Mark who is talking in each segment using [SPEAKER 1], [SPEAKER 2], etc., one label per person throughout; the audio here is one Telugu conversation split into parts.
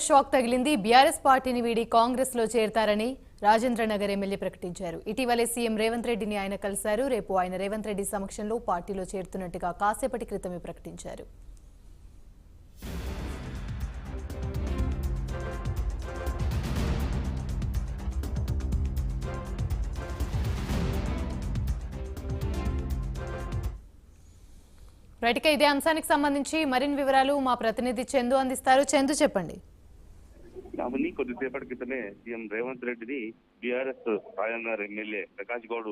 [SPEAKER 1] షాక్ తగిలింది. బీఆర్ఎస్ పార్టీని వీడి కాంగ్రెస్ లో చేరతారని రాజేంద్రనగర్ ఎమ్మెల్యే ప్రకటించారు. ఇటీవలే సీఎం రేవంత్ రెడ్డిని ఆయన కలిశారు. రేపు ఆయన రేవంత్ రెడ్డి సమక్షంలో పార్టీలో చేరుతున్నట్టుగా కాసేపటి క్రితమే ప్రకటించారు. రైట్గా ఇదే అంశానికి సంబంధించి మరిన్ని వివరాలు మా ప్రతినిధి చందు అందిస్తారు. చందు, చెప్పండి.
[SPEAKER 2] కొద్దిసేపటి క్రితమే సీఎం రేవంత్ రెడ్డిని బీఆర్ఎస్ రాజేంద్రనగర్ ఎమ్మెల్యే ప్రకాష్ గౌడ్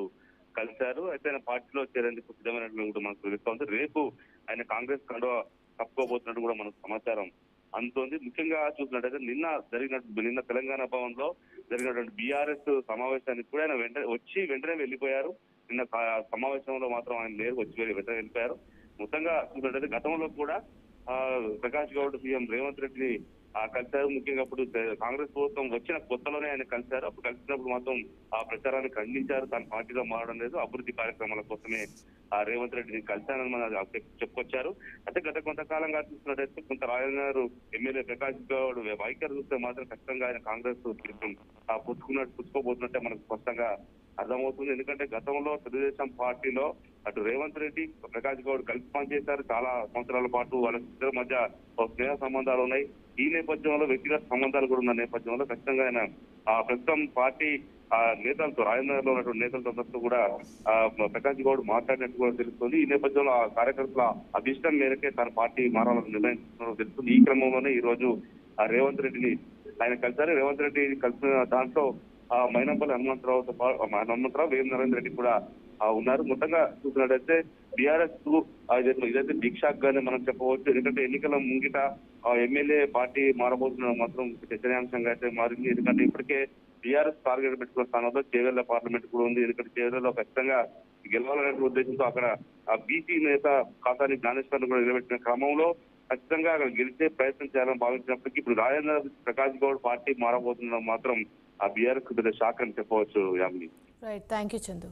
[SPEAKER 2] కలిశారు. అయితే ఆయన పార్టీలో చేరేందుకు సిద్ధమైనట్లు కూడా మనకు తెలుస్తోంది. రేపు ఆయన కాంగ్రెస్ కండువా కప్పుకోబోతున్నట్టు కూడా మనకు సమాచారం అందుతోంది. ముఖ్యంగా చూసినట్టయితే నిన్న తెలంగాణ భవన్ లో జరిగినటువంటి బీఆర్ఎస్ సమావేశానికి కూడా ఆయన వెంటనే వెళ్లిపోయారు. నిన్న సమావేశంలో మాత్రం ఆయన నేరుగా వెంటనే వెళ్ళిపోయారు. మొత్తంగా చూసినట్టయితే గతంలో కూడా ప్రకాష్ గౌడ్ సీఎం రేవంత్ రెడ్డిని కలిశారు. ముఖ్యంగా అప్పుడు కాంగ్రెస్ ప్రభుత్వం వచ్చిన కొత్తలోనే ఆయన కలిశారు. అప్పుడు కలిసినప్పుడు మాత్రం ఆ ప్రచారాన్ని ఖండించారు. తన పార్టీలో మారడం లేదు, అభివృద్ధి కార్యక్రమాల కోసమే రేవంత్ రెడ్డిని కలిశానని చెప్పుకొచ్చారు. అయితే గత కొంతకాలంగా చూసినట్టయితే కొంత రాజేంద్ర ఎమ్మెల్యే ప్రకాష్ గౌడ్ వైఖరి చూస్తే మాత్రం ఖచ్చితంగా ఆయన కాంగ్రెస్ పుచ్చుకోబోతున్నట్టే మనకు స్పష్టంగా అర్థమవుతుంది. ఎందుకంటే గతంలో తెలుగుదేశం పార్టీలో అటు రేవంత్ రెడ్డి ప్రకాష్ గౌడ్ కలిసి పనిచేశారు. చాలా సంవత్సరాల పాటు వాళ్ళ ఇద్దరి మధ్య స్నేహ సంబంధాలు ఉన్నాయి. ఈ నేపథ్యంలో వ్యక్తిగత సంబంధాలు కూడా ఉన్న నేపథ్యంలో ఖచ్చితంగా ఆయన ప్రస్తుతం పార్టీ నేతలతో రాజేంద్రలో ఉన్నటువంటి నేతలతో కూడా ప్రకాష్ గౌడ్ మాట్లాడినట్టు కూడా తెలుస్తుంది. ఈ నేపథ్యంలో ఆ కార్యకర్తల అభిష్టం మేరకే తన పార్టీ మారాలని నిర్ణయించుకున్నట్టు తెలుస్తుంది. ఈ క్రమంలోనే ఈ రోజు రేవంత్ రెడ్డిని ఆయన కలిసారు. రేవంత్ రెడ్డి కలిసిన దాంట్లో మైనంపల్లి హనుమంతరావు వేం నరేంద్ర రెడ్డి కూడా ఉన్నారు. మొత్తంగా చూసినట్టయితే బీఆర్ఎస్ ఇదైతే దీక్షాక్ గానే మనం చెప్పవచ్చు. ఎందుకంటే ఎన్నికల ముంగిట ఎమ్మెల్యే పార్టీ మారబోతున్న మాత్రం చర్చనీయాంశంగా అయితే మారింది. ఎందుకంటే ఇప్పటికే బీఆర్ఎస్ టార్గెట్ పెట్టుకున్న స్థానంలో చేవెళ్ల పార్లమెంట్ కూడా ఉంది. ఎందుకంటే చేవెళ్లలో ఖచ్చితంగా గెలవాలనే ఉద్దేశంతో అక్కడ బీసీ నేత కాసాని జ్ఞానేశ్వర్ కూడా నిలబెట్టిన క్రమంలో ఖచ్చితంగా అక్కడ గెలిచే ప్రయత్నం చేయాలని భావించినప్పటికీ ఇప్పుడు రాజేంద్ర ప్రకాష్ గౌడ్ పార్టీ మారబోతుండడం మాత్రం ఆ బీఆర్ఎస్ పెద్ద షాక్ అని చెప్పవచ్చు. Yamini.
[SPEAKER 1] Right, thank you Chandu.